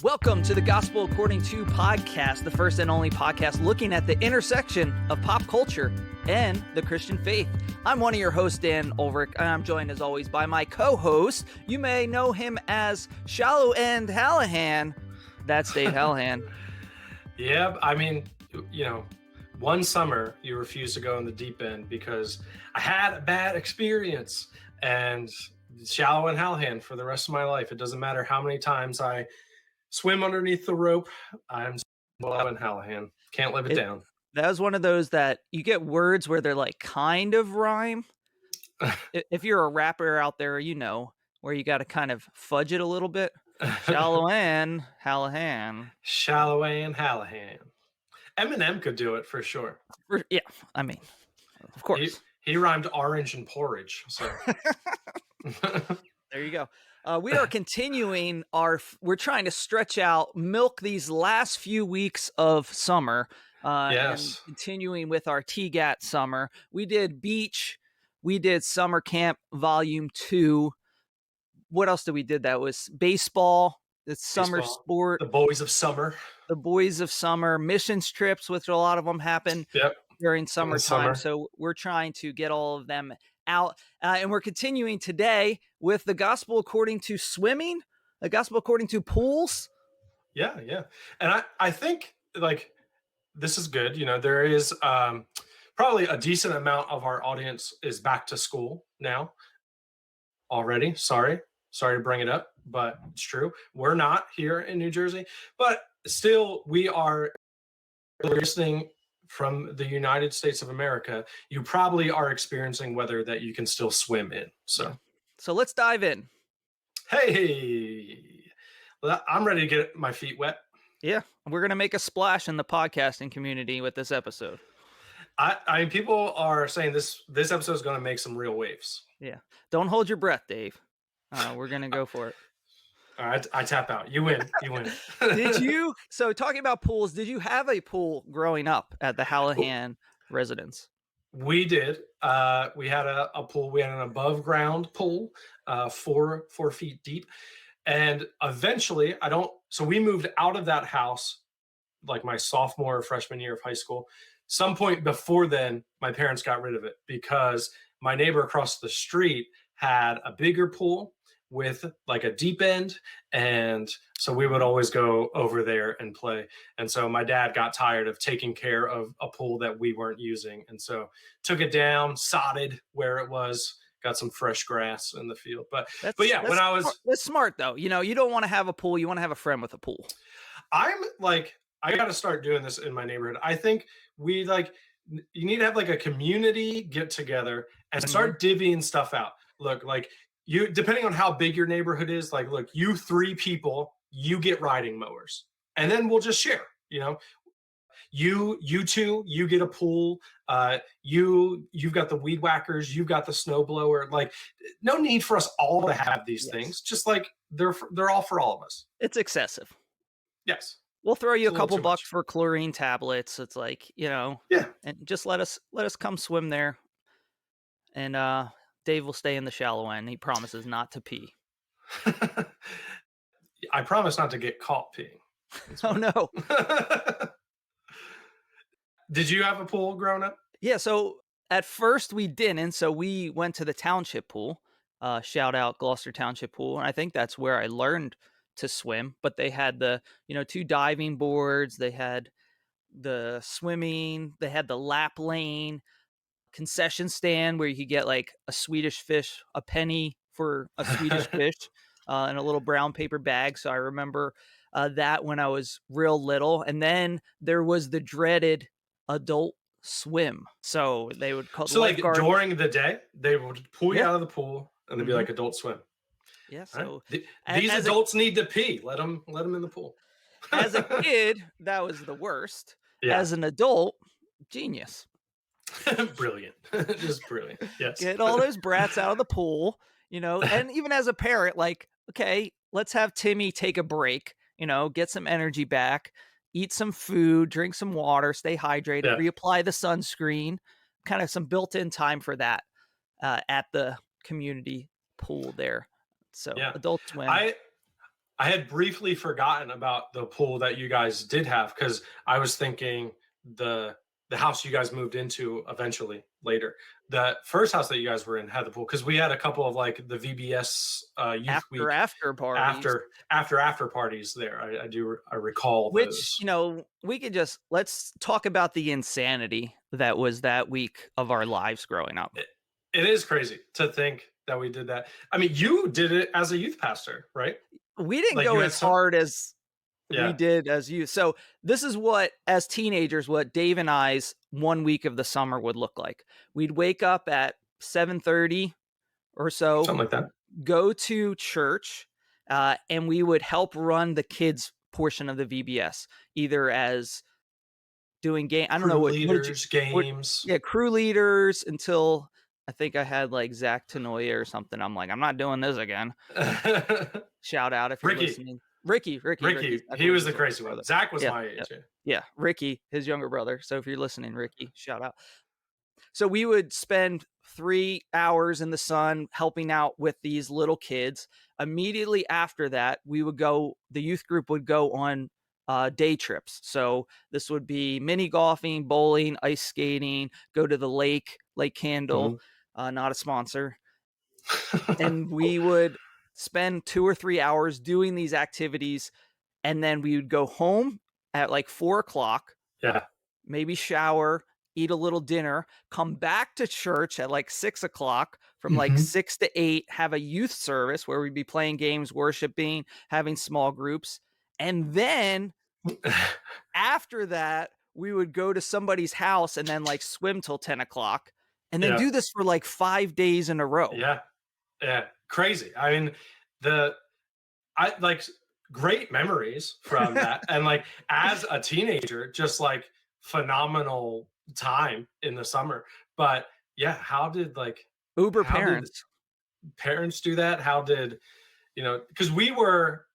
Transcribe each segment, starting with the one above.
Welcome to the Gospel According to podcast, the first and only podcast looking at the intersection of pop culture and the Christian faith. I'm one of your hosts, Dan Ulrich, and I'm joined as always by my co-host. You may know him as Shallow End Hallahan. That's Dave Hallahan. Yeah, I mean, one summer you refused to go in the deep end because I had a bad experience, and Shallow End Hallahan for the rest of my life. It doesn't matter how many times I swim underneath the rope, I'm Shallow End Hallahan. Can't live it down. That was one of those that you get words where they're like kind of rhyme. If you're a rapper out there, you know, where you got to kind of fudge it a little bit. Shallow End Hallahan. Shallow End Hallahan. Eminem could do it for sure. Yeah, I mean, of course. He rhymed orange and porridge. So there you go. We are continuing we're trying to stretch out, milk these last few weeks of summer. Yes. And continuing with our TGAT summer. We did beach. We did summer camp volume 2. What else did we did? That was baseball. It's summer sport. The boys of summer. The boys of summer. Missions trips, which a lot of them happen during summertime. So we're trying to get all of them out. And we're continuing today with the gospel according to swimming, the gospel according to pools. Yeah. And I think like this is good. You know, there is probably a decent amount of our audience is back to school now already. Sorry to bring it up, but it's true. We're not here in New Jersey, but still we are listening from the United States of America. You probably are experiencing weather that you can still swim in. So let's dive in. Hey, well, I'm ready to get my feet wet. Yeah, we're going to make a splash in the podcasting community with this episode. I mean, people are saying this episode is going to make some real waves. Yeah. Don't hold your breath, Dave. We're going to go for it. All right, I tap out. You win. So talking about pools, did you have a pool growing up at the Hallahan residence? We did. We had a pool. We had an above ground pool, 4 feet deep. And eventually so we moved out of that house like my sophomore or freshman year of high school. Some point before then, my parents got rid of it because my neighbor across the street had a bigger pool with like a deep end. And so we would always go over there and play. And so my dad got tired of taking care of a pool that we weren't using. And so took it down, sodded where it was, got some fresh grass in the field. But yeah, that's smart though. You know, you don't want to have a pool. You want to have a friend with a pool. I got to start doing this in my neighborhood. I think you need to have like a community get together and start divvying stuff out. Look, like you, depending on how big your neighborhood is, like, look, you 3 people, you get riding mowers and then we'll just share, you know, you 2, you get a pool. You've got the weed whackers, you've got the snow blower. Like, no need for us all to have these things. Just like they're all for all of us. It's excessive. Yes. We'll throw you a couple bucks for chlorine tablets. It's like, you know, and just let us come swim there. And Dave will stay in the shallow end. He promises not to pee. I promise not to get caught peeing. Oh no. Did you have a pool growing up? Yeah. So at first we didn't. So we went to the township pool. Shout out Gloucester Township Pool. And I think that's where I learned to swim. But they had the, 2 diving boards. They had the swimming. They had the lap lane, concession stand where you could get like a Swedish fish, a penny for a Swedish fish, in a little brown paper bag. So I remember that when I was real little. And then there was the dreaded adult swim. So they would call like during the day, they would pull you out of the pool and they'd be like adult swim. Yeah. So these adults need to pee. Let them in the pool. As a kid, that was the worst. Yeah. As an adult, genius. Brilliant. Just brilliant. Yes. Get all those brats out of the pool, and even as a parent, like, okay, let's have Timmy take a break, get some energy back, eat some food, drink some water, stay hydrated, reapply the sunscreen, kind of some built-in time for that at the community pool there. So adult swim. I had briefly forgotten about the pool that you guys did have because I was thinking the the house you guys moved into eventually later. The first house that you guys were in had the pool because we had a couple of like the VBS youth week After parties, after parties there. I recall which, those. we could just let's talk about the insanity that was that week of our lives growing up. It, it is crazy to think that we did that. I mean, you did it as a youth pastor, right? We didn't Like you go had as some, hard as we yeah. did as you. So this is what, as teenagers, what Dave and I's one week of the summer would look like. We'd wake up at 7:30 or so, Something like that. go to church, and we would help run the kids portion of the VBS, either as doing game. I don't know Crew what did you leaders, what games. yeah, crew leaders until I think I had like Zach Tanoia or something. I'm like, I'm not doing this again. Shout out if you're Ricky, listening. Ricky, Ricky, Zach he was Williams' the older crazy one. brother. Zach was Yeah, my yeah, age. Yeah. yeah. Ricky, his younger brother. So if you're listening, Ricky, shout out. So we would spend 3 hours in the sun helping out with these little kids. Immediately after that, the youth group would go on day trips. So this would be mini golfing, bowling, ice skating, go to the lake, Lake Candle, Mhm. not a sponsor. And we would spend 2 or 3 hours doing these activities. And then we would go home at like 4 o'clock, Yeah. maybe shower, eat a little dinner, come back to church at like 6 o'clock, from like Mhm. 6 to 8, have a youth service where we'd be playing games, worshiping, having small groups. And then after that, we would go to somebody's house and then like swim till 10 o'clock and then Yeah. do this for like 5 days in a row. Yeah. Yeah. Crazy. I mean, the I like great memories from that. And like as a teenager, just like phenomenal time in the summer. But yeah, Uber how did parents. parents do that? How did, because we were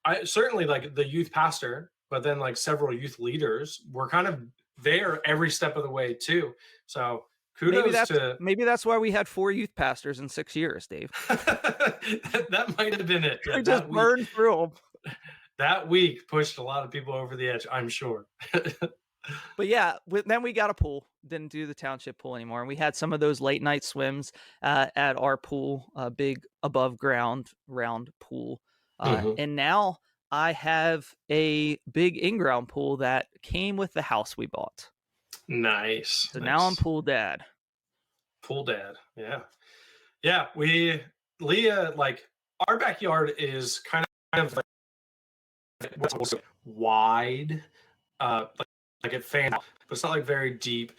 I certainly like the youth pastor, but then like several youth leaders were kind of there every step of the way too. So Maybe kudos that's to maybe that's why we had 4 youth pastors in 6 years, Dave. that might have been it. Yeah, We just burned through them. that week pushed a lot of people over the edge, I'm sure. But yeah, then we got a pool. Didn't do the township pool anymore. And we had some of those late night swims at our pool, a big above ground round pool. Mhm. And now I have a big in ground pool that came with the house we bought. Nice, So now I'm nice. pool dad. Pool dad. Yeah. Yeah, Leah, like our backyard is kind of like what's wide, like it fans out, but it's not like very deep.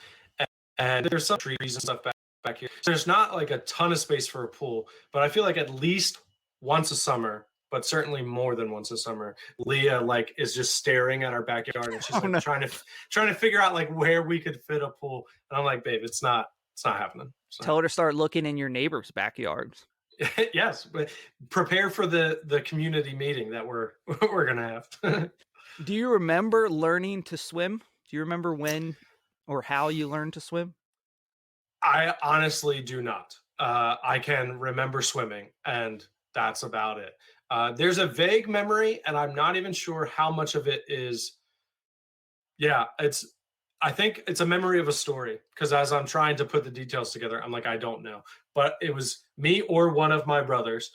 And there's some trees and stuff back here. So there's not like a ton of space for a pool, but I feel like at least once a summer, but certainly more than once a summer, Leah like is just staring at our backyard and she's Oh like no. trying to figure out like where we could fit a pool. And I'm like, babe, it's not happening. It's not Tell her to start looking in your neighbor's backyards. happening. Yes, but prepare for the community meeting that we're gonna have. Do you remember learning to swim? Do you remember when or how you learned to swim? I honestly do not. I can remember swimming, and that's about it. There's a vague memory, and I'm not even sure how much of it is. Yeah, it's. I think it's a memory of a story because as I'm trying to put the details together, I'm like, I don't know. But it was me or one of my brothers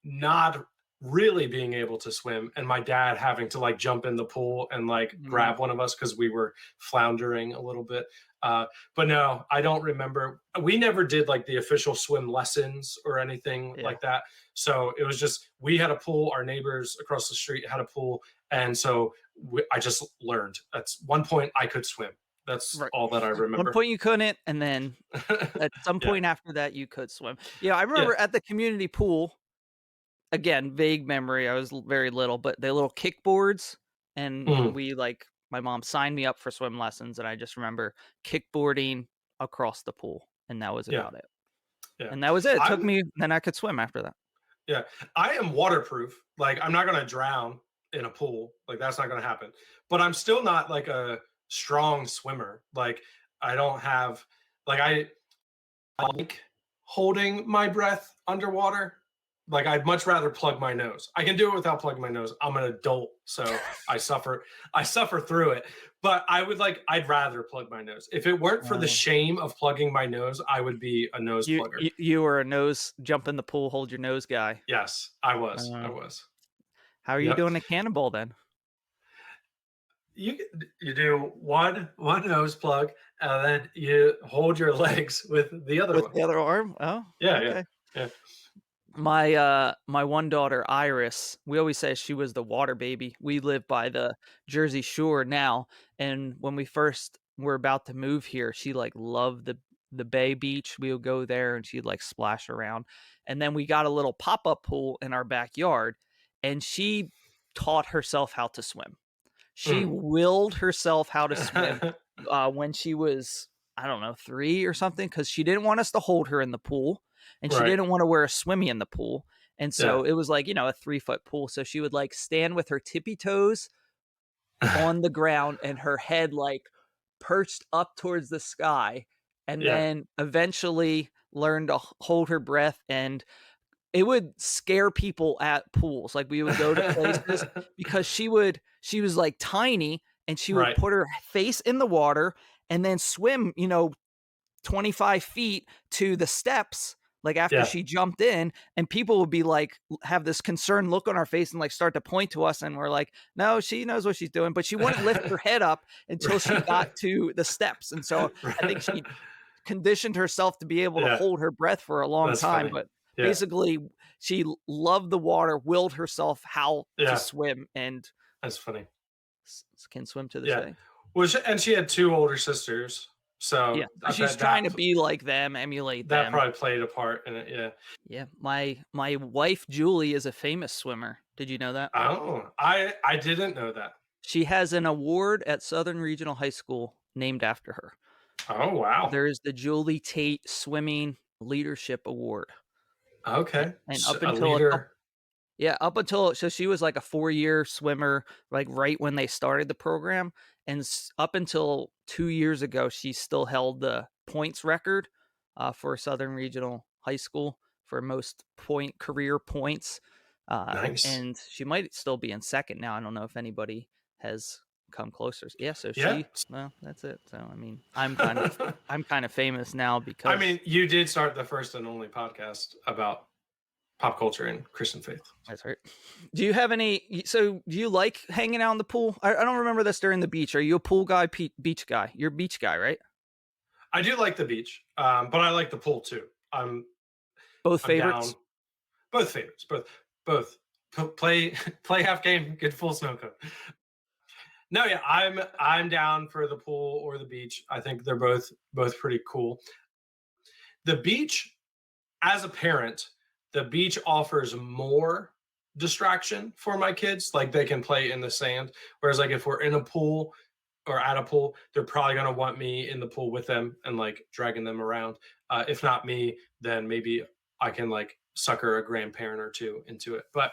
not really being able to swim and my dad having to like jump in the pool and like Mm, grab one of us because we were floundering a little bit. But no, I don't remember. We never did like the official swim lessons or anything yeah. like that. So it was just we had a pool, our neighbors across the street had a pool, and so I just learned. That's one point I could swim. That's Right. all that I One remember. point you couldn't, and then at some Yeah, point after that you could swim. Yeah, I yeah. remember at the community pool, again, vague memory, I was very little, but the little kickboards, and Mhm. we like my mom signed me up for swim lessons, and I just remember kickboarding across the pool, and that was Yeah, about it. yeah. And that was it. It took I'm me then I could swim after that. Yeah, I am waterproof. Like I'm not gonna drown in a pool. Like that's not gonna happen. But I'm still not like a strong swimmer. Like I don't have like I like holding my breath underwater. Like I'd much rather plug my nose. I can do it without plugging my nose. I'm an adult, so I suffer through it. But I'd rather plug my nose. If it weren't for the Oh. shame of plugging my nose, I would be a nose plugger. You were a nose jump in the pool, hold your nose guy. Yes, I was. I Uh, was. how are you Yep. doing a cannonball then? You do one nose plug, and then you hold your legs with the other With one. the other arm? Oh, Yeah, yeah, okay. yeah. My one daughter, Iris, we always say she was the water baby. We live by the Jersey Shore now, and when we first were about to move here, she, like, loved the Bay Beach. We would go there, and she'd, like, splash around, and then we got a little pop-up pool in our backyard, and she taught herself how to swim. She Mm. willed herself how to swim, when she was, I don't know, 3 or something, because she didn't want us to hold her in the pool, and she Right. didn't wanna wear a swimmy in the pool, and Yeah. so it was like, a 3-foot pool, so she would, like, stand with her tippy toes on the ground and her head, like, perched up towards the sky, and Yeah. then eventually learn to h hold her breath, and it would scare people at pools. Like, we would go to places because she was, like, tiny, and she would Right. put her face in the water and then swim, 25 feet to the steps, like, after Yeah. she jumped in, and people would be like have this concerned look on our face and, like, start to point to us, and we're like, "No, she knows what she's doing," but she wouldn't lift her head up until she got to the steps, and so I think she conditioned herself to be able to Yeah, hold her breath for a long that's time, funny. but Yeah, basically she loved the water, willed herself how to yeah, swim, and that's funny. can swim to this Yeah. day. Well, and she had 2 older sisters, Yeah, so so I she's bet trying to be like them, emulate that them. probably played a part in it, yeah. Yeah, my wife, Julie, is a famous swimmer. Did you know that? Oh, I didn't know that. She has an award at Southern Regional High School named after her. Oh, wow. There's the Julie Tate Swimming Leadership Award, Okay. and S up a until a couple leader. Yeah, up until so she was like a 4-year swimmer, like, right when they started the program, and up until 2 years ago, she still held the points record, for Southern Regional High School for most career points, Nice. and she might still be in 2nd now. I don't know if anybody has come closer. Yeah, so Yeah. well, that's it. So, I mean, I'm kind of famous now I because mean, you did start the first and only podcast about pop culture and Christian faith. that's right. Do you have so do you like hanging out in the pool? I don't remember this during the beach. Are you a pool guy, beach guy? You're a beach guy, right? I do like the beach, but I like the pool too. Both I'm down. favorites? Both favorites, both. Play play half game, get full snow cone. No, yeah, I'm down for the pool or the beach. I think they're both pretty cool. The beach, as a parent, the beach offers more distraction for my kids. Like they can play in the sand. Whereas like if we're in a pool or at a pool, they're probably gonna want me in the pool with them and like dragging them around. If not me, then maybe I can like sucker a grandparent or two into it. But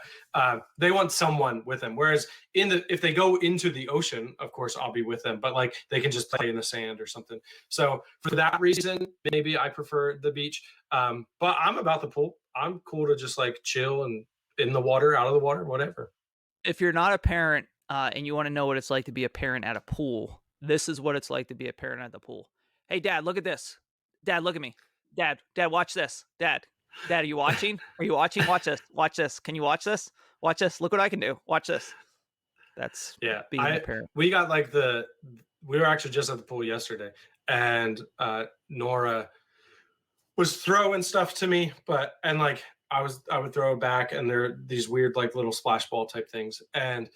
they want someone with them. Whereas if they go into the ocean, of course I'll be with them. But like they can just play in the sand or something. So for that reason, maybe I prefer the beach. But I'm about the pool. I'm cool to just like chill and in the water, out of the water, whatever. If you're not a parent, and you want to know what it's like to be a parent at a pool, this is what it's like to be a parent at the pool. Hey, Dad, look at this. Dad, look at me. Dad, watch this. Dad, are you watching? Are you watching? Watch this. Watch this. Can you watch this? Watch this. Look what I can do. Watch this. That's Yeah, being a I parent. we got like we were actually just at the pool yesterday, and Nora was throwing stuff to me, but and like I would throw it back, and there are these weird like little splash ball type things, and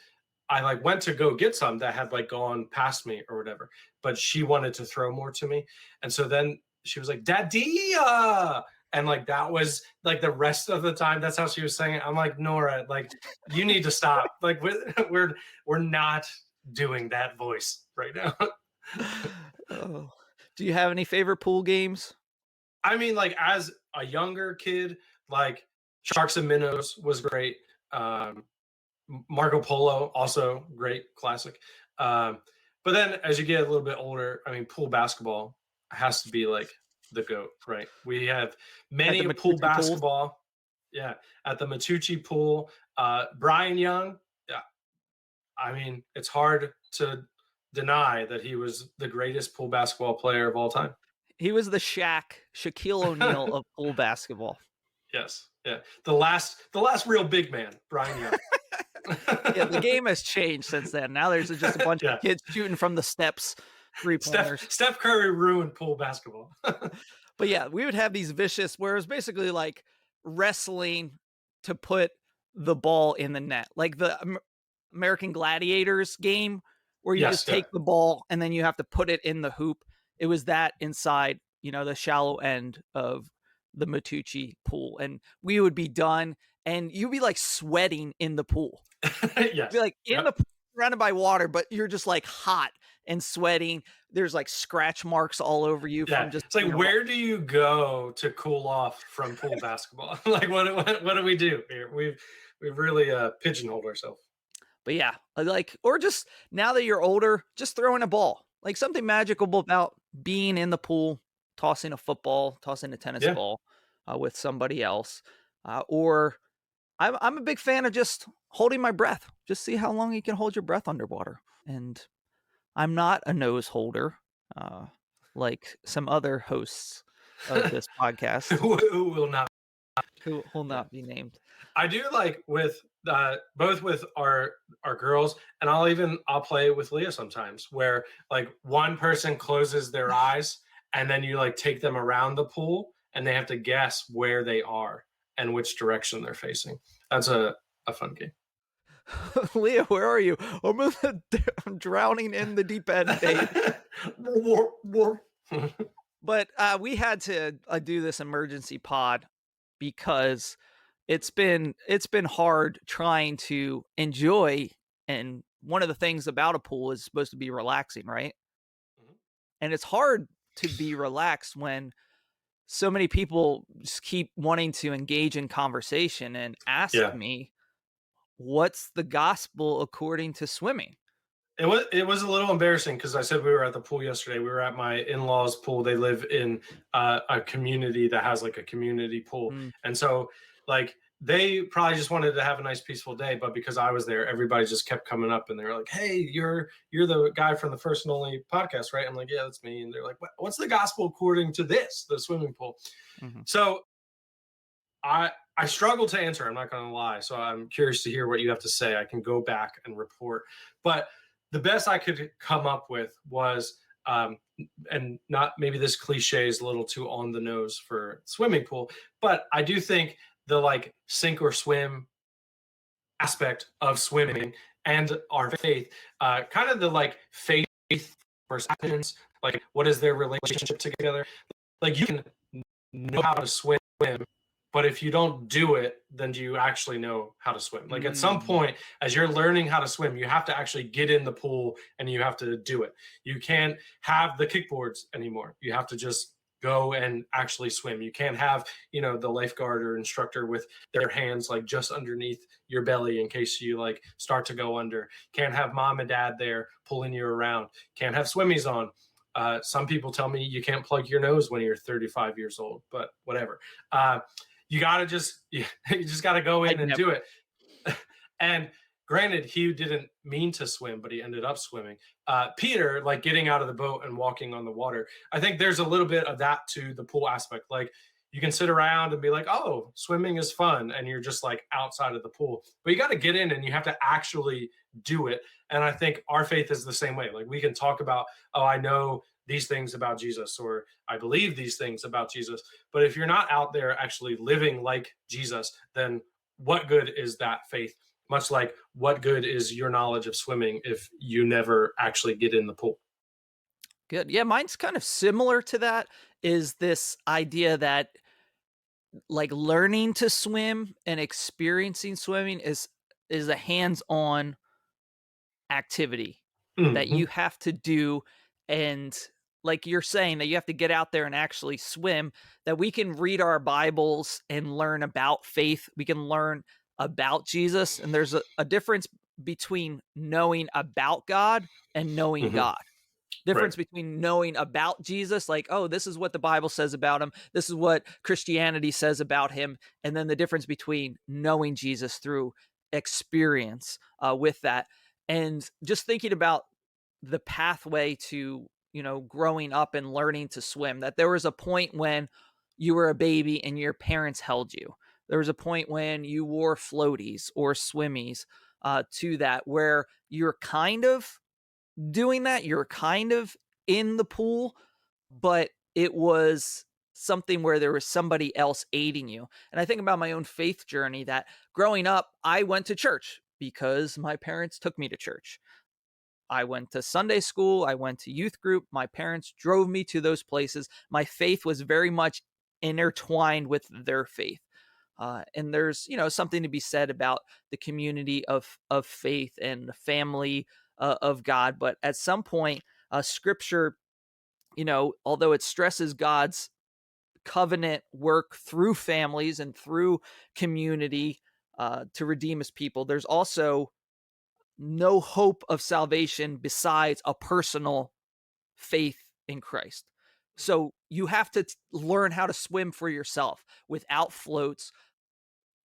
I like went to go get some that had like gone past me or whatever, but she wanted to throw more to me, and so then she was like, "Daddy," and like that was like the rest of the time. That's how she was saying it. I'm like, Nora, like you need to stop. Like we're not doing that voice right now. Oh. Do you have any favorite pool games? I mean, like as a younger kid, like Sharks and Minnows was great. Marco Polo also great classic. Um, but then as you get a little bit older, I mean, pool basketball has to be like the goat, right? We have At many the a pool McCutcheon pools? basketball. Yeah, at the Matucci pool, Brian Young. Yeah, I mean, it's hard to deny that he was the greatest pool basketball player of all time. He was the Shaquille O'Neal of pool basketball. Yes, yeah, the last real big man, Brian Young. Yeah, the game has changed since then. Now there's just a bunch of Yeah, kids shooting from the steps, three-pointers. Steph Curry ruined pool basketball. But yeah, we would have these vicious where it was basically like wrestling to put the ball in the net. Like the American Gladiators game where you Yes, just yeah. take the ball and then you have to put it in the hoop. It was that inside, the shallow end of the Matucci pool. And we would be done and you'd be like sweating in the pool. Be Yes. like in Yep. the pool, surrounded by water, but you're just like hot and sweating. There's like scratch marks all over you Yeah. from just It's like, being where do you go to cool off from pool basketball? Like, what do we do here? We've really pigeonholed ourselves. But yeah, like or just now that you're older, just throwing a ball. Like something magical about being in the pool, tossing a football, tossing a tennis Yeah. ball with somebody else. Or I'm a big fan of just holding my breath. Just see how long you can hold your breath underwater. And I'm not a nose holder uh, like some other hosts of this podcast Who will not? who will Yeah. not be named. I do like with both with our girls, and I'll play with Leah sometimes, where like one person closes their eyes, and then you like take them around the pool, and they have to guess where they are and which direction they're facing. That's a fun game. Leah, where are you? I'm drowning in the deep end, babe. But we had to do this emergency pod because it's been hard trying to enjoy. And one of the things about a pool is supposed to be relaxing, right? And it's hard to be relaxed when so many people just keep wanting to engage in conversation and ask Yeah. me, what's the gospel according to swimming? It was a little embarrassing because I said we were at the pool yesterday. We were at my in-laws' pool. They live in a community that has like a community pool, Mm, and so like they probably just wanted to have a nice peaceful day. But because I was there, everybody just kept coming up and they were like, "Hey, you're the guy from the First and Only podcast, right?" I'm like, "Yeah, that's me." And they're like, "What's the gospel according to this, the swimming pool?" mhm. So I struggle to answer. I'm not going to lie. So I'm curious to hear what you have to say. I can go back and report. But the best I could come up with was, and not maybe this cliche is a little too on the nose for swimming pool, but I do think the like sink or swim aspect of swimming and our faith, kind of the like faith versus actions, like what is their relationship together? Like you can know how to swim, but if you don't do it, then do you actually know how to swim? Like at some Mm. point, as you're learning how to swim, you have to actually get in the pool and you have to do it. You can't have the kickboards anymore. You have to just go and actually swim. You can't have, the lifeguard or instructor with their hands like just underneath your belly in case you like start to go under. Can't have mom and dad there pulling you around. Can't have swimmies on. Some people tell me you can't plug your nose when you're 35 years old, but whatever. You got to just you just got to go I in and never. do it. And granted, he didn't mean to swim, but he ended up swimming. Peter, like getting out of the boat and walking on the water, I think there's a little bit of that to the pool aspect. Like you can sit around and be like, oh, swimming is fun, and you're just like outside of the pool, but you got to get in and you have to actually do it. And I think our faith is the same way. Like we can talk about, oh, I know these things about Jesus, or I believe these things about Jesus, but if you're not out there actually living like Jesus, then what good is that faith? Much like what good is your knowledge of swimming if you never actually get in the pool? Good. Yeah, mine's kind of similar to that. Is this idea that like learning to swim and experiencing swimming is a hands-on activity that you Mhm. have to do. And like you're saying that you have to get out there and actually swim, that we can read our Bibles and learn about faith. We can learn about Jesus. And there's a difference between knowing about God and knowing Mhm. God. Right. Difference between knowing about Jesus, like, oh, this is what the Bible says about him, this is what Christianity says about him, and then the difference between knowing Jesus through experience with that. And just thinking about the pathway to, growing up and learning to swim, that there was a point when you were a baby and your parents held you. There was a point when you wore floaties or swimmies to that, where you're kind of doing that. You're kind of in the pool, but it was something where there was somebody else aiding you. And I think about my own faith journey, that growing up, I went to church because my parents took me to church. I went to Sunday school, I went to youth group. My parents drove me to those places. My faith was very much intertwined with their faith. And there's, something to be said about the community of faith and the family of God. But at some point, Scripture, although it stresses God's covenant work through families and through community to redeem His people, there's also no hope of salvation besides a personal faith in Christ. So you have to learn how to swim for yourself without floats,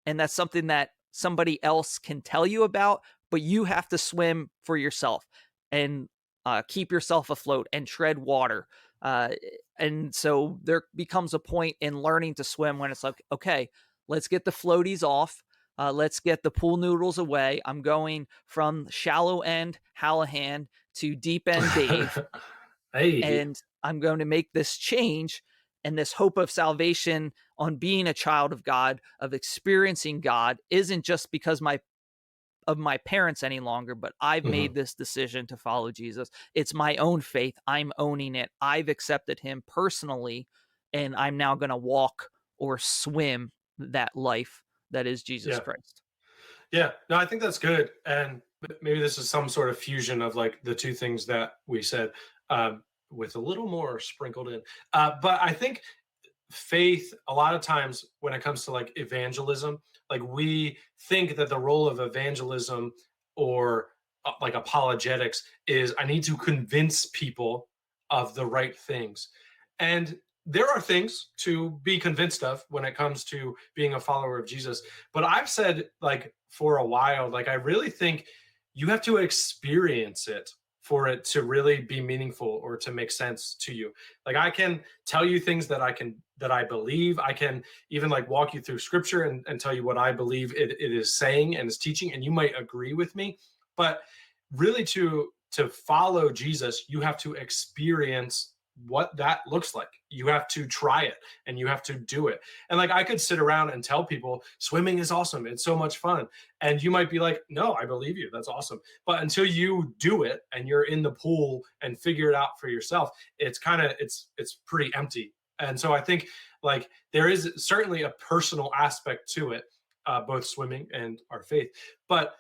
and that's something that somebody else can tell you about, but you have to swim for yourself and keep yourself afloat and tread water. Uh, and so there becomes a point in learning to swim when it's like, okay, let's get the floaties off. Let's get the pool noodles away. I'm going from shallow end Hallahan to deep end Dave, Hey. and I'm going to make this change and this hope of salvation on being a child of God, of experiencing God, isn't just because of my parents any longer, but I've Mhm. made this decision to follow Jesus. It's my own faith. I'm owning it. I've accepted him personally, and I'm now going to walk or swim that life that is Jesus Yeah. Christ. Yeah. No, I think that's good. And maybe this is some sort of fusion of like the two things that we said, with a little more sprinkled in. But I think faith, a lot of times when it comes to like evangelism, like we think that the role of evangelism or like apologetics is I need to convince people of the right things. And there are things to be convinced of when it comes to being a follower of Jesus. But I've said like for a while, like I really think you have to experience it for it to really be meaningful or to make sense to you. Like I can tell you things that I believe. I can even like walk you through scripture and tell you what I believe it is saying and is teaching, and you might agree with me. But really to follow Jesus, you have to experience what that looks like. You have to try it and you have to do it. And like I could sit around and tell people swimming is awesome. It's so much fun. And you might be like, no, I believe you. That's awesome. But until you do it and you're in the pool and figure it out for yourself, it's kind of it's pretty empty. And so I think like there is certainly a personal aspect to it, both swimming and our faith. But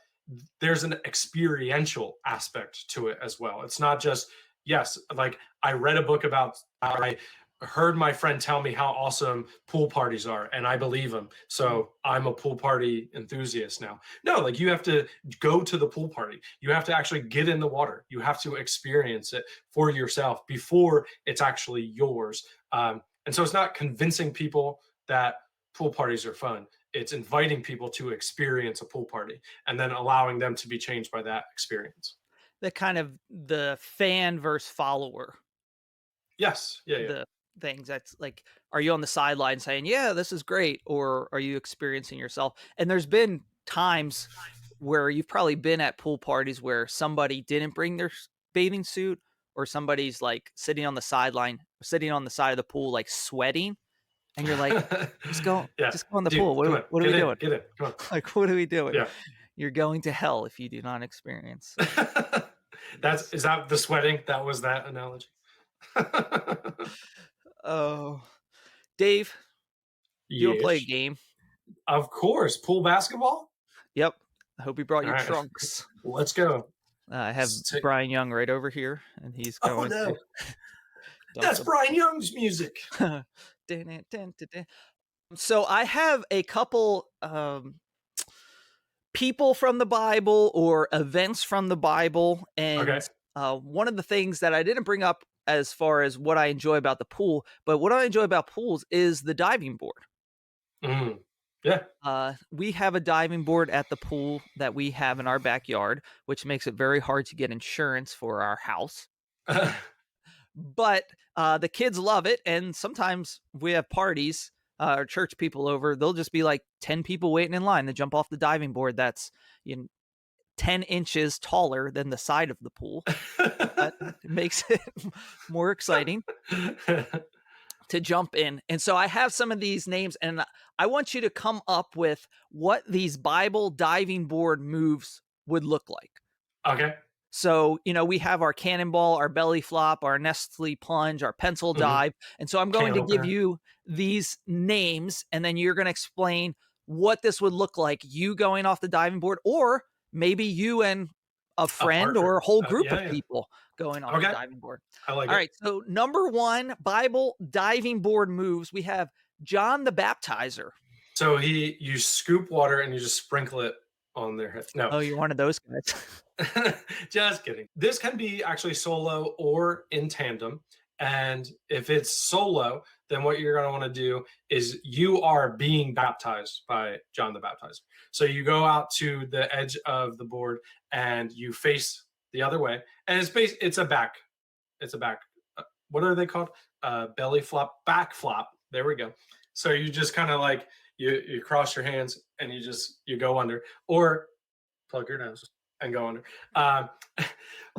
there's an experiential aspect to it as well. It's not just, yes, like I read a book about, I heard my friend tell me how awesome pool parties are, and I believe him. Mm. So I'm a pool party enthusiast now. No, like you have to go to the pool party. You have to actually get in the water. You have to experience it for yourself before it's actually yours. And so it's not convincing people that pool parties are fun. It's inviting people to experience a pool party and then allowing them to be changed by that experience. The kind of the fan versus follower, Yes. Yeah. Yeah. the things that's like, are you on the sideline saying, yeah, this is great, or are you experiencing yourself? And there's been times where you've probably been at pool parties where somebody didn't bring their bathing suit, or somebody's like sitting on the sideline, sitting on the side of the pool, like sweating, and you're like, Yeah. just go in the Dude, pool. come on. What are we Get in. doing? Get in. Come on. Like, what are we doing? Yeah. You're going to hell if you do not experience. Is that the sweating? That was that analogy. Oh, Dave, do you want to play a Yes. game? Of course. Pool basketball? Yep. I hope you brought All your right. trunks. Let's go. I have Let's Brian Young right over here, and he's Oh going to no. dunk That's the Brian Young's music. ball. So I have a couple people from the Bible or events from the Bible, and Okay. one of the things that I didn't bring up as far as what I enjoy about the pool, but what I enjoy about pools is the diving board. Mm. Yeah. We have a diving board at the pool that we have in our backyard, which makes it very hard to get insurance for our house. But the kids love it, and sometimes we have parties or church people over. They'll just be like 10 people waiting in line to jump off the diving board that's, you know, 10 inches taller than the side of the pool. That makes it more exciting to jump in. And so I have some of these names, and I want you to come up with what these Bible diving board moves would look like. Okay. So, we have our cannonball, our belly flop, our Nestle plunge, our pencil Mhm. dive. And so I'm going Can to give opener. you these names, and then you're going to explain what this would look like, you going off the diving board, or maybe you and a A friend or a partner. whole group Yeah, of yeah. people going off the Okay. diving board. I like All it. right. So, number one, Bible diving board moves, we have John the Baptizer. So you scoop water and you just sprinkle it on their head. No, Oh, you're one of those guys. just kidding. This can be actually solo or in tandem. And if it's solo, then what you're going to want to do is you are being baptized by John the Baptizer. So you go out to the edge of the board and you face the other way. And it's a back. It's a back. What are they called? Belly flop, back flop. There we go. So you just kind of like you cross your hands and you go under, or plug your nose and go under. Um,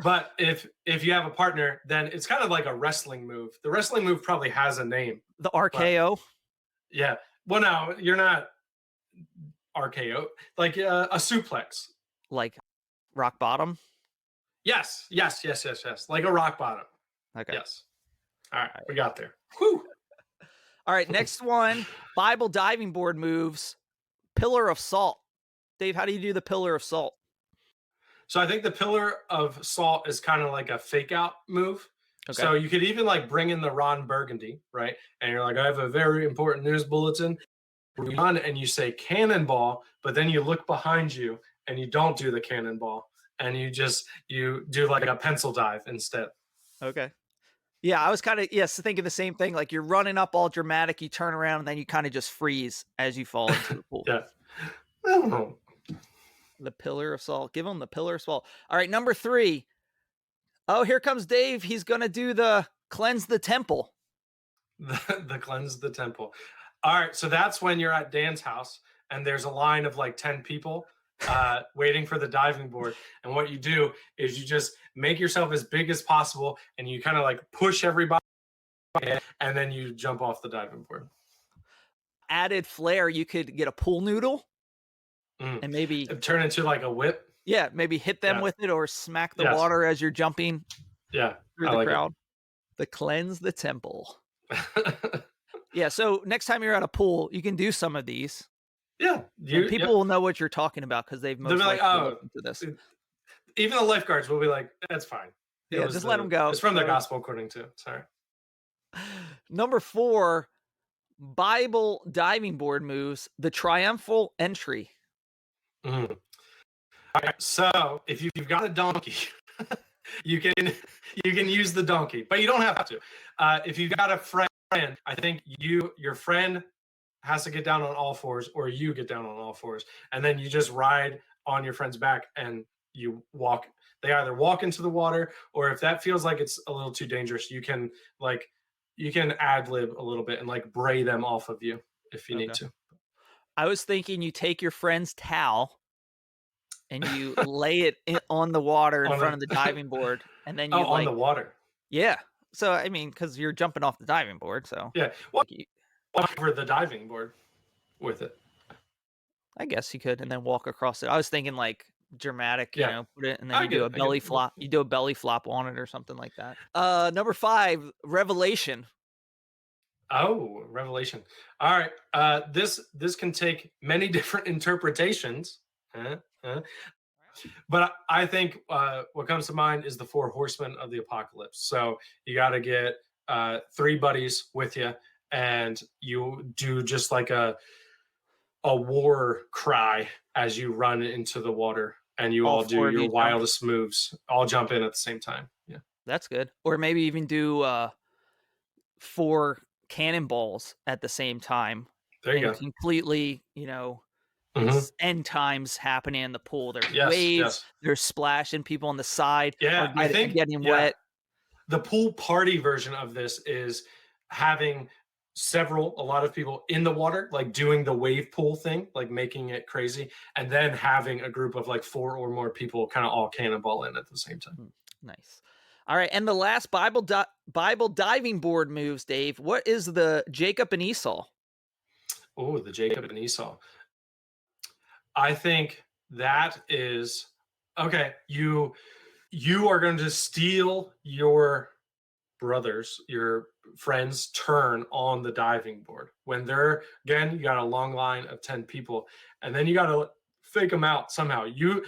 but if you have a partner, then it's kind of like a wrestling move. The wrestling move probably has a name, The but RKO, yeah. Well, no, you're not RKO, like a suplex. like rock bottom. Yes, yes, yes, yes, yes. Like a rock bottom. Okay. Yes. All right, we got there. Whew. All right, next one, Bible diving board moves, pillar of salt. Dave, how do you do the pillar of salt? So I think the pillar of salt is kind of like a fake out move. Okay. So you could even like bring in the Ron Burgundy, right? And you're like, I have a very important news bulletin. You run and you say cannonball, but then you look behind you and you don't do the cannonball, and you do like a pencil dive instead. Okay. Yeah, I was kind of thinking the same thing. Like you're running up all dramatic, you turn around, and then you kind of just freeze as you fall into the pool. Yeah. Oh, The pillar of salt. Give him the pillar of salt. All right, number 3. Oh, here comes Dave. He's gonna do the cleanse the temple. the cleanse the temple. All right, so that's when you're at Dan's house and there's a line of like 10 people waiting for the diving board. And what you do is you just make yourself as big as possible and you kind of like push everybody and then you jump off the diving board. Added flair, you could get a pool noodle Mm. and maybe Turn into like a whip. maybe hit them Yeah. with it or smack the Yes. water as you're jumping Yeah. through I the like crowd. The cleanse the temple. it. Yeah, so next time you're at a pool, you can do some of these, Yeah. and Yep. people will know what you're talking about because they've They'll be most like, likely oh, listened to this. even the lifeguards will be like, that's fine. Yeah, just let them go. It's from the gospel according to. Sorry. Number 4, Bible diving board moves, the triumphal entry. Mm. All right. So if you've got a donkey, you can use the donkey, but you don't have to. If you've got a friend, I think your friend has to get down on all fours, or you get down on all fours, and then you just ride on your friend's back and you walk. They either walk into the water, or if that feels like it's a little too dangerous, you can ad lib a little bit and like bray them off of you if you need Okay. to. I was thinking you take your friend's towel and you lay it on the water in On front of the the diving board, and then oh, you on the water. yeah. So I mean, because you're jumping off the diving board, so Yeah, walk like over the diving board with it. I guess you could, and then walk across it. I was thinking like dramatic, Yeah, put it, and then I you get do it. a I get belly it. flop. You do a belly flop on it or something like that. Number 5, Revelation. Oh, Revelation. All right. This can take many different interpretations. Uh, uh. But I think what comes to mind is the 4 horsemen of the apocalypse. So you got to get 3 buddies with you, and you do just like a war cry as you run into the water. and you All all do 4 of your you jump. wildest moves, all jump in at the same time. Yeah. That's good. Or maybe even do, 4 cannonballs at the same time There you and go. completely, Hmm. it's end times happening in the pool. There's Yes, waves, yes. there's splashing, people on the side are Yeah, I think, getting yeah, wet. the pool party version of this is having a lot of people in the water, like doing the wave pool thing, like making it crazy, and then having a group of like 4 or more people kind of all cannonball in at the same time. Mm, nice. All right, and the last Bible diving board moves, Dave. What is the Jacob and Esau? Oh, the Jacob and Esau. I think that is okay. You are going to steal your brothers, your friends' turn on the diving board. When they're, again, you got a long line of 10 people, and then you got to fake them out somehow. You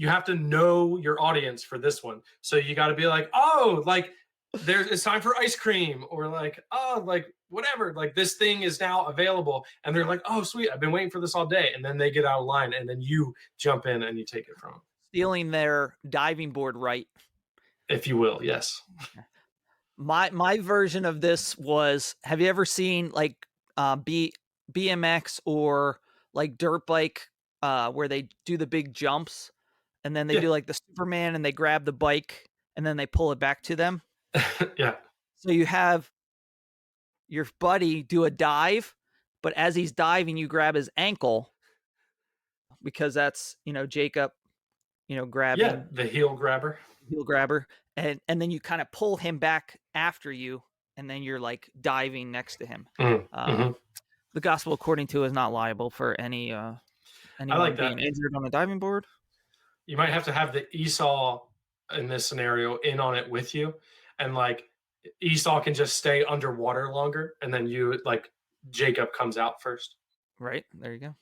have to know your audience for this one. So you got to be like, oh, like it's time for ice cream, or like, oh, like whatever, like this thing is now available. And they're like, oh, sweet, I've been waiting for this all day. And then they get out of line, and then you jump in and you take it from them, Stealing their diving board right. if you will. Yes. My version of this was, have you ever seen like BMX or like dirt bike where they do the big jumps and then they Yeah. do like the Superman and they grab the bike and then they pull it back to them? Yeah. So you have your buddy do a dive, but as he's diving, you grab his ankle because that's, Jacob, Yeah. grabbing The heel grabber. heel grabber, and then you kind of pull him back after you, and then you're like diving next to him. Mm, Um, mhm. the gospel according to is not liable for I anyone like being that. injured on the diving board. You might have to have the Esau in this scenario in on it with you, and like Esau can just stay underwater longer, and then you like Jacob comes out first. Right there, you go.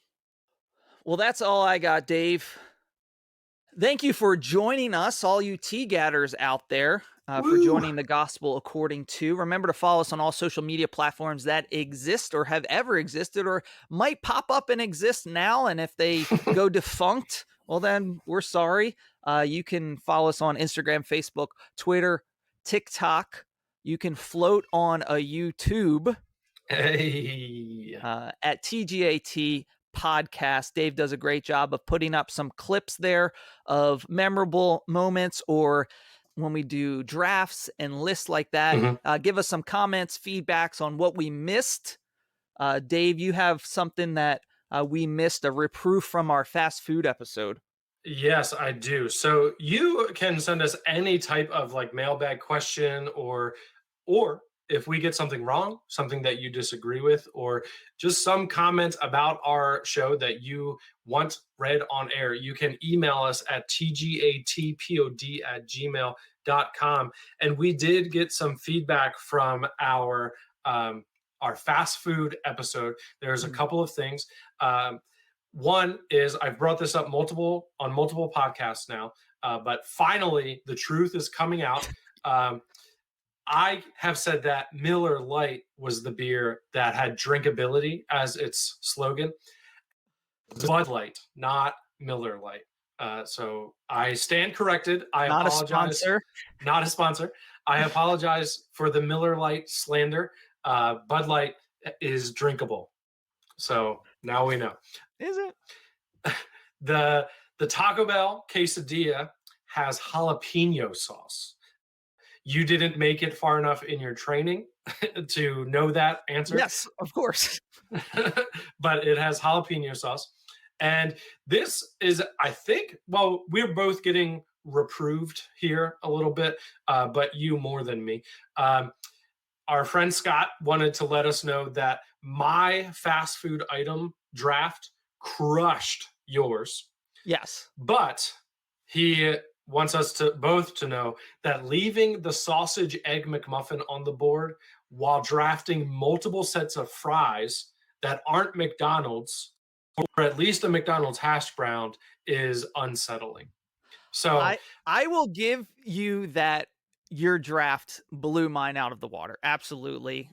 Well, that's all I got, Dave. Thank you for joining us, all you tea gadders out there, for Woo! joining the gospel according to. Remember to follow us on all social media platforms that exist or have ever existed or might pop up and exist now. And if they go defunct, well, then we're sorry. You can follow us on Instagram, Facebook, Twitter, TikTok. You can float on a YouTube Hey. at TGAT podcast. Dave does a great job of putting up some clips there of memorable moments or when we do drafts and lists like that. Mhm. Give us some comments, feedbacks on what we missed. Dave, you have something that we missed, a reproof from our fast food episode. Yes, I do. So you can send us any type of like mailbag question, or if we get something wrong, something that you disagree with, or just some comments about our show that you want read on air, you can email us at tgatpod@gmail.com. And we did get some feedback from our fast food episode. There's a couple of things. One is I've brought this up on multiple podcasts now, but finally the truth is coming out. I have said that Miller Lite was the beer that had drinkability as its slogan. Bud Light, not Miller Lite. So I stand corrected. I Not a apologize. sponsor. Not a sponsor. I apologize for the Miller Lite slander. Bud Light is drinkable. So now we know. Is it? The Taco Bell quesadilla has jalapeno sauce. You didn't make it far enough in your training to know that answer. Yes, of course. But it has jalapeno sauce. And this is, I think, well, we're both getting reproved here a little bit, but you more than me. Our friend Scott wanted to let us know that my fast food item draft crushed yours, Yes. but he wants us to both to know that leaving the sausage egg McMuffin on the board while drafting multiple sets of fries that aren't McDonald's, or at least a McDonald's hash brown, is unsettling. So I will give you that your draft blew mine out of the water. Absolutely.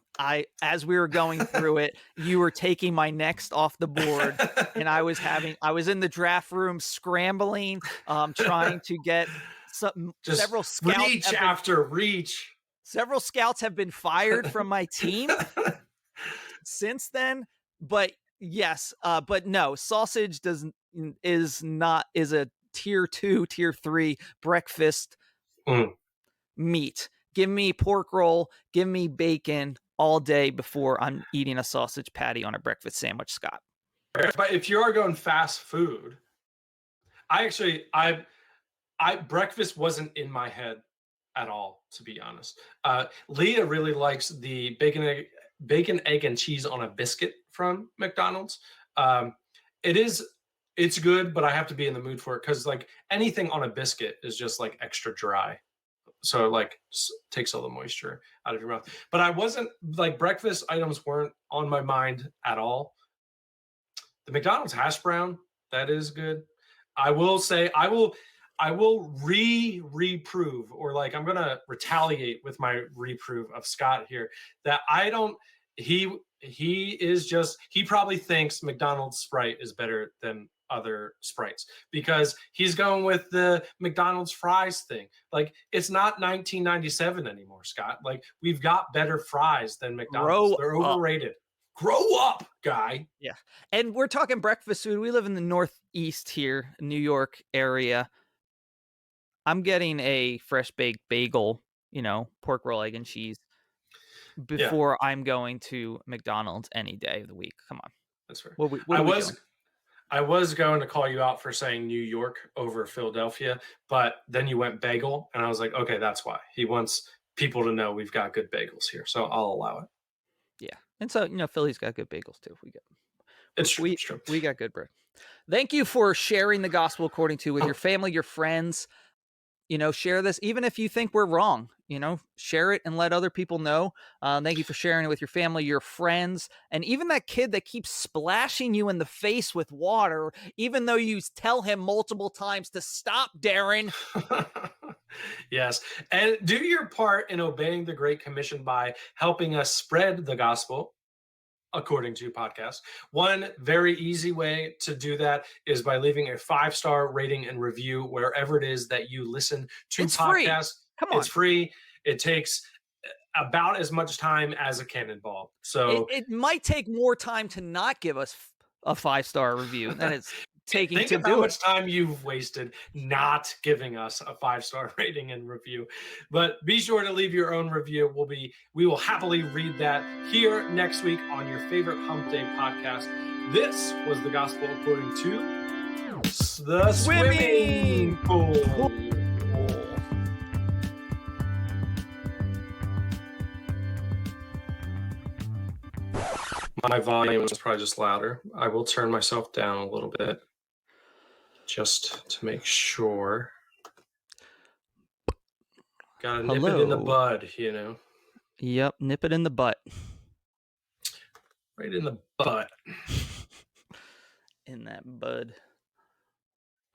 As we were going through it, you were taking my next off the board, and I was in the draft room scrambling, trying to get Just several scouts reach after reach. several scouts have been fired from my team since then. But yes, but no, sausage is a tier 2, tier 3 breakfast meat. Give me pork roll, give me bacon all day before I'm eating a sausage patty on a breakfast sandwich, Scott. But if you are going fast food, I breakfast wasn't in my head at all, to be honest. Leah really likes the bacon, egg, and cheese on a biscuit from McDonald's. Um, it's good, but I have to be in the mood for it because like anything on a biscuit is just like extra dry. So it like takes all the moisture out of your mouth. But I wasn't like breakfast items weren't on my mind at all. The McDonald's hash brown, that is good. I will say I will reprove, or like I'm gonna retaliate with my reprove of Scott here, that I don't he is just he probably thinks McDonald's Sprite is better than other Sprites because he's going with the McDonald's fries thing. Like it's not 1997 anymore, Scott. Like we've got better fries than McDonald's. Grow They're up. overrated. Grow up, guy. Yeah. And we're talking breakfast food. We live in the Northeast here, New York area. I'm getting a fresh baked bagel, pork roll, egg, and cheese Yeah, before I'm going to McDonald's any day of the week. Come on. that's fair. What I are we was doing? I was going to call you out for saying New York over Philadelphia, but then you went bagel, and I was like, okay, that's why. He wants people to know we've got good bagels here, so I'll allow it. Yeah. And so, Philly's got good bagels too. It's true. We It's true. we got good bread. Thank you for sharing the gospel according to with your family, your friends. Share this, even if you think we're wrong, share it and let other people know. Thank you for sharing it with your family, your friends, and even that kid that keeps splashing you in the face with water, even though you tell him multiple times to stop, Darren. Yes. And do your part in obeying the Great Commission by helping us spread the gospel according to podcast. One very easy way to do that is by leaving a 5-star rating and review wherever it is that you listen to It's free. podcasts. Come on. It's free. It takes about as much time as a cannonball. So It might take more time to not give us a 5-star review than it's taking think to of how do it. much time you've wasted not giving us a 5-star rating and review. But be sure to leave your own review. We will happily read that here next week on your favorite Hump Day podcast. This was the gospel according to the swimming pool. My volume is probably just louder. I will turn myself down a little bit just to make sure. Gotta nip it in the bud, Yep, nip it in the butt. Right in the butt. In that bud.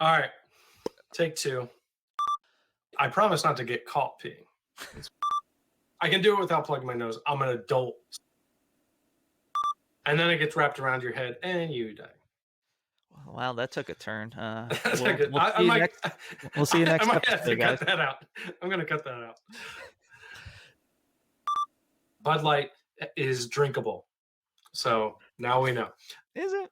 All right, take 2. I promise not to get caught peeing. I can do it without plugging my nose. I'm an adult. And then it gets wrapped around your head and you die. Wow, that took a turn. We'll see you next I might have episode, to guys. cut that out. I'm going to cut that out. Bud Light is drinkable. So now we know. Is it?